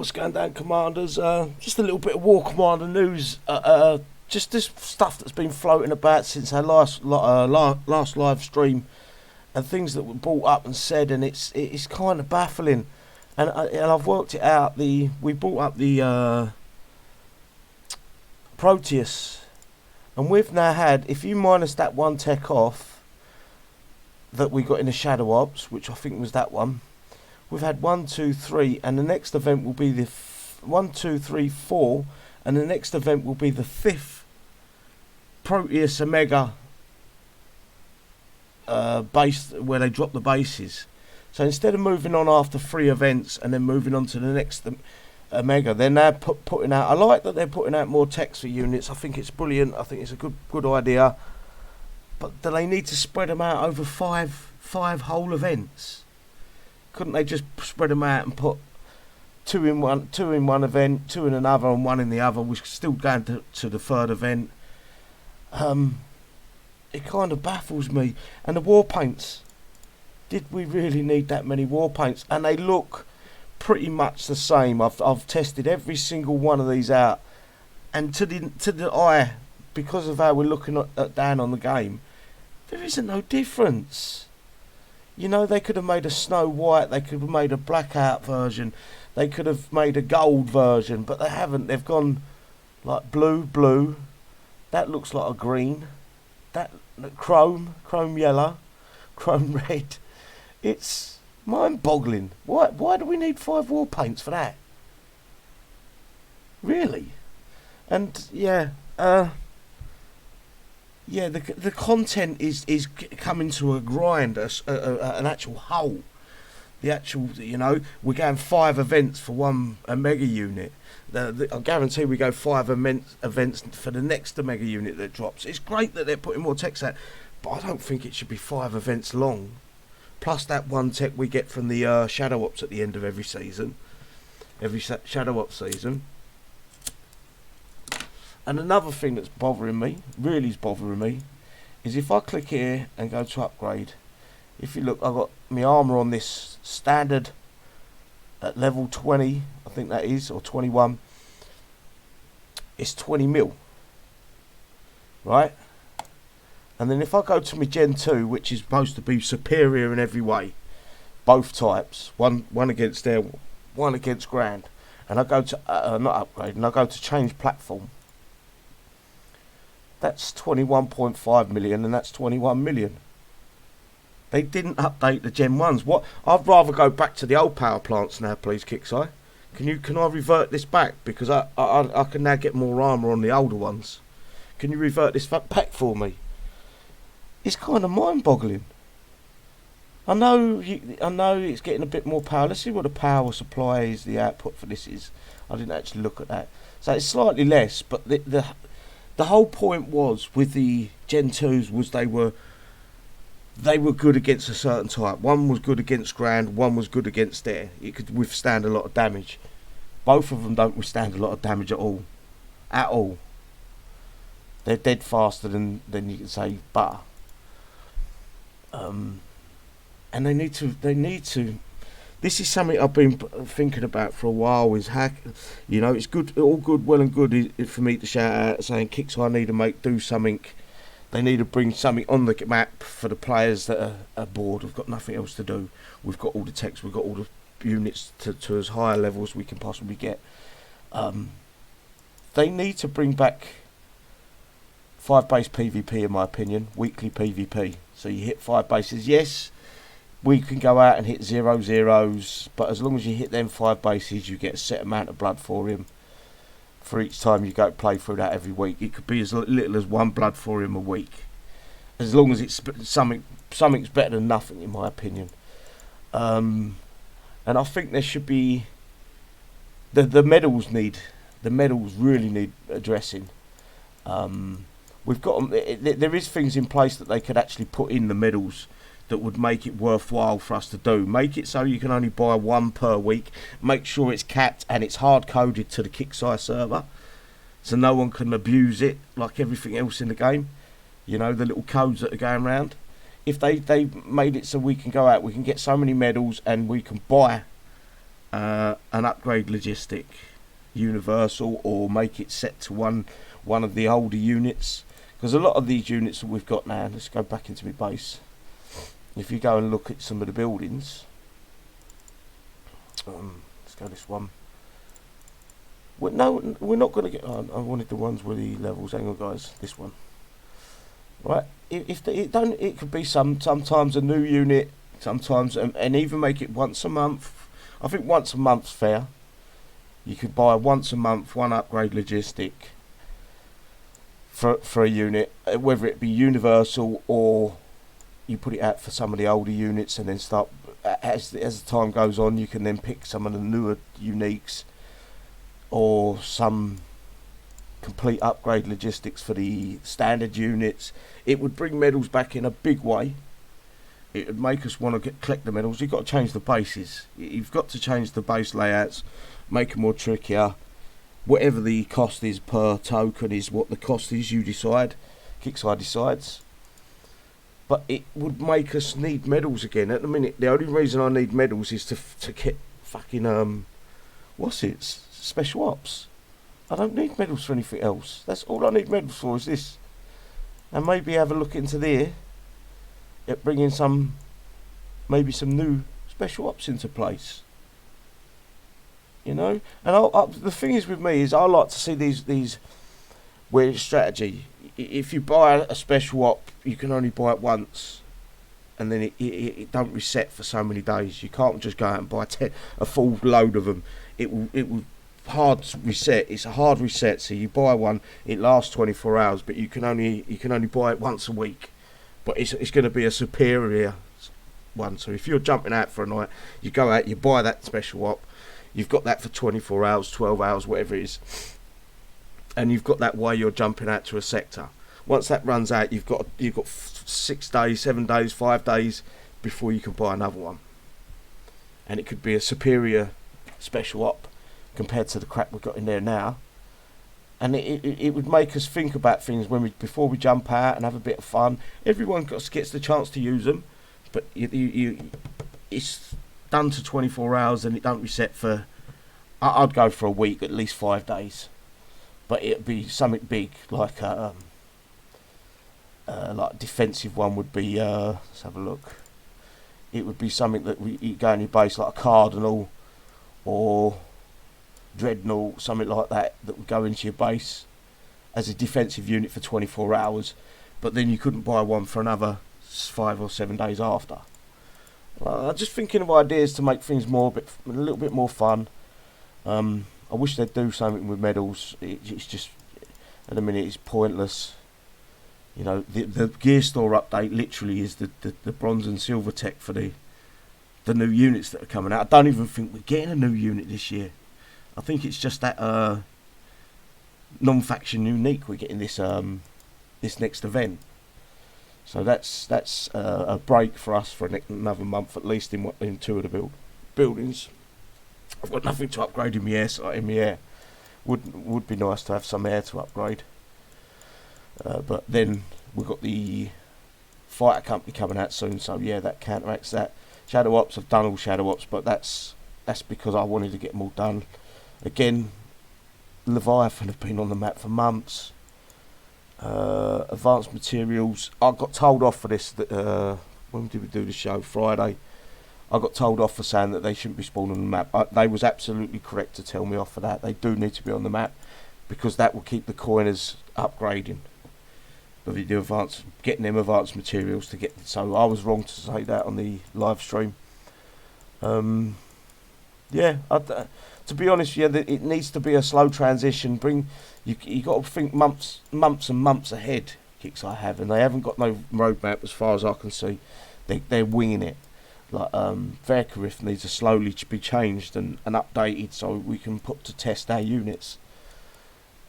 what's going down, Commanders? Just a little bit of War Commander news. Just this stuff that's been floating about since our last live stream, and things that were brought up and said, and it's kind of baffling. And I've worked it out. We brought up the Proteus, and we've now had, if you minus that one tech off that we got in the Shadow Ops, which I think was that one, we've had 1, 2, 3, and the next event will be the 1, 2, 3, 4, and the next event will be the 5th Proteus Omega base, where they drop the bases. So instead of moving on after 3 events and then moving on to the next Omega, they're now putting out. I like that they're putting out more text for units. I think it's brilliant. I think it's a good idea. But do they need to spread them out over five whole events? Couldn't they just spread them out and put 2 in one event, 2 in another, and 1 in the other? We're still going to the 3rd event. It kind of baffles me. And the war paints. Did we really need that many war paints? And they look pretty much the same. I've tested every single one of these out, and to the eye, because of how we're looking down on the game, there isn't no difference. You know, they could have made a Snow White, they could have made a blackout version, they could have made a gold version, but they haven't. They've gone like blue, that looks like a green, that chrome yellow, chrome red. It's mind-boggling. Why do we need 5 war paints for that? Really? And the content is coming to a grind, an actual whole. The actual, we're going 5 events for one Omega unit. I guarantee we go 5 events for the next Omega unit that drops. It's great that they're putting more text out, but I don't think it should be 5 events long. Plus that one tech we get from the Shadow Ops at the end of every season. Every Shadow Ops season. And another thing that's bothering me, really is bothering me, is if I click here and go to upgrade, if you look, I've got my armour on this standard at level 20, I think that is, or 21. It's 20 mil. Right? And then if I go to my Gen 2, which is supposed to be superior in every way, both types, one against there, one against Grand, and I go to, not upgrade, and I go to change platform, that's 21.5 million, and that's 21 million. They didn't update the Gen 1s. What? I'd rather go back to the old power plants now, please, Kixeye. Can I revert this back? Because I can now get more armour on the older ones. Can you revert this back for me? It's kind of mind-boggling. I know it's getting a bit more power. Let's see what the power supply is, the output for this is. I didn't actually look at that. So it's slightly less, but the whole point was with the Gen 2s was they were good against a certain type. One was good against Grand, one was good against air. It could withstand a lot of damage. Both of them don't withstand a lot of damage at all. At all. They're dead faster than you can say butter. And they need to. This is something I've been thinking about for a while. Is it's good, all good, well and good for me to shout out saying, Kixeye, I need to do something. They need to bring something on the map for the players that are bored. We've got nothing else to do. We've got all the text. We've got all the units to as high a level as we can possibly get. They need to bring back 5 base PvP, in my opinion, weekly PvP. So you hit 5 bases. Yes, we can go out and hit 0 zeros, but as long as you hit them 5 bases, you get a set amount of blood for him. For each time you go play through that every week, it could be as little as 1 blood for him a week. As long as it's something's better than nothing, in my opinion. And I think there should be the medals really need addressing. We've got there is things in place that they could actually put in the medals that would make it worthwhile for us to do. Make it so you can only buy 1 per week. Make sure it's capped and it's hard coded to the Kixeye server, so no one can abuse it like everything else in the game. The little codes that are going around. If they made it so we can go out, we can get so many medals, and we can buy an upgrade logistic universal, or make it set to one of the older units, because a lot of these units that we've got now, let's go back into my base. If you go and look at some of the buildings, let's go this one. No, we're not going to get on. I wanted the ones with the levels. Hang on, guys. This one, right? If it don't, it could be sometimes a new unit, sometimes, and even make it once a month. I think once a month's fair. You could buy once a month one upgrade logistic for a unit, whether it be universal or you put it out for some of the older units, and then start as the time goes on. You can then pick some of the newer uniques, or some complete upgrade logistics for the standard units. It would bring medals back in a big way. It would make us want to collect the medals. You've got to change the bases. You've got to change the base layouts, make them more trickier. Whatever the cost is per token is what the cost is, you decide. Kixeye decides. But it would make us need medals again. At the minute, the only reason I need medals is to get fucking special ops. I don't need medals for anything else. That's all I need medals for, is this. And maybe have a look into there at bringing maybe some new special ops into place. You know, and the thing is with me is I like to see these where it's strategy. If you buy a special op, you can only buy it once, and then it don't reset for so many days. You can't just go out and buy a full load of them. It will hard reset. It's a hard reset. So you buy one, it lasts 24 hours, but you can only buy it once a week. But it's going to be a superior one. So if you're jumping out for a night, you go out, you buy that special op. You've got that for 24 hours, 12 hours, whatever it is. And you've got that while you're jumping out to a sector. Once that runs out, you've got 6 days, 7 days, 5 days before you can buy another one. And it could be a superior special op compared to the crap we've got in there now. And it would make us think about things before we jump out and have a bit of fun. Everyone gets the chance to use them, but it's done to 24 hours and it don't reset for. I'd go for a week, at least 5 days, but it'd be something big like defensive one would be. Let's have a look. It would be something that you go in your base, like a Cardinal or Dreadnought, something like that would go into your base as a defensive unit for 24 hours, but then you couldn't buy one for another 5 or 7 days after. I'm just thinking of ideas to make things a little bit more fun. I wish they'd do something with medals. It's just, at the minute, it's pointless. You know, the gear store update literally is the bronze and silver tech for the new units that are coming out. I don't even think we're getting a new unit this year. I think it's just that non-faction unique we're getting this next event. So that's a break for us for another month at least in 2 of the buildings. I've got nothing to upgrade in my air. Would be nice to have some air to upgrade. But then we've got the fighter company coming out soon, so yeah, that counteracts that. Shadow Ops, I've done all Shadow Ops, but that's because I wanted to get them all done. Again, Leviathan have been on the map for months. Advanced materials, I got told off for this. When did we do the show? Friday. I got told off for saying that they shouldn't be spawned on the map. They was absolutely correct to tell me off for that. They do need to be on the map because that will keep the coiners upgrading. But they do getting them advanced materials to get. So I was wrong to say that on the live stream. Yeah, to be honest, yeah, it needs to be a slow transition. You got to think months and months ahead. Kixeye have, and they haven't got no roadmap as far as I can see. They're winging it. Like Verkarith needs to slowly be changed and updated so we can put to test our units.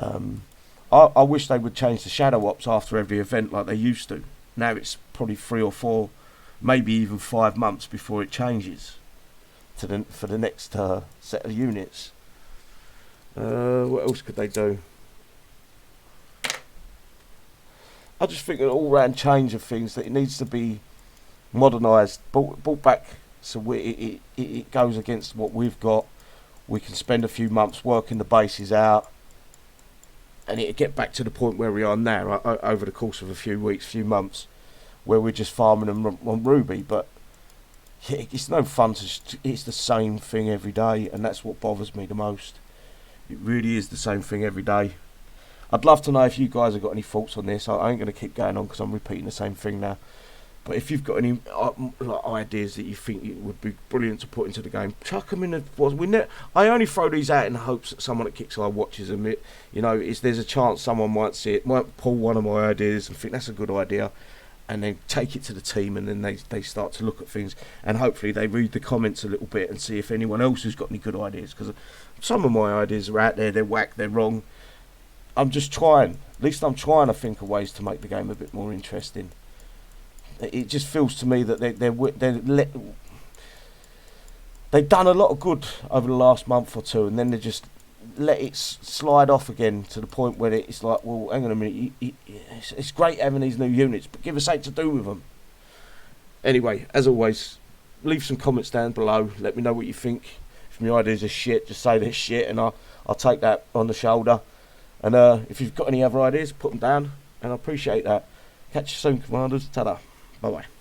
I wish they would change the Shadow Ops after every event like they used to. Now it's probably 3 or 4, maybe even 5 months before it changes for the next set of units. What else could they do? I just think an all-round change of things, that it needs to be modernised, brought back So it goes against what we've got. We can spend a few months working the bases out, and it'll get back to the point where we are now, over the course of a few weeks, few months, where we're just farming them on Ruby. But yeah, it's no fun it's the same thing every day, and that's what bothers me the most. It really is the same thing every day. I'd love to know if you guys have got any thoughts on this. I ain't going to keep going on because I'm repeating the same thing now. But if you've got any ideas that you think it would be brilliant to put into the game, chuck them in the... I only throw these out in the hopes that someone at Kixeye watches them. There's a chance someone might see it, might pull one of my ideas and think that's a good idea, and then take it to the team, and then they start to look at things, and hopefully they read the comments a little bit and see if anyone else has got any good ideas, because some of my ideas are out there, they're whack, they're wrong. I'm just trying. At least I'm trying to think of ways to make the game a bit more interesting. It just feels to me that they've done a lot of good over the last month or two, and then they just let it slide off again to the point where it's like, well, hang on a minute, it's great having these new units, but give us something to do with them. Anyway, as always, leave some comments down below. Let me know what you think. If my ideas are shit, just say they're shit, and I'll take that on the shoulder. And if you've got any other ideas, put them down, and I appreciate that. Catch you soon, Commanders. Ta-da. Bye-bye.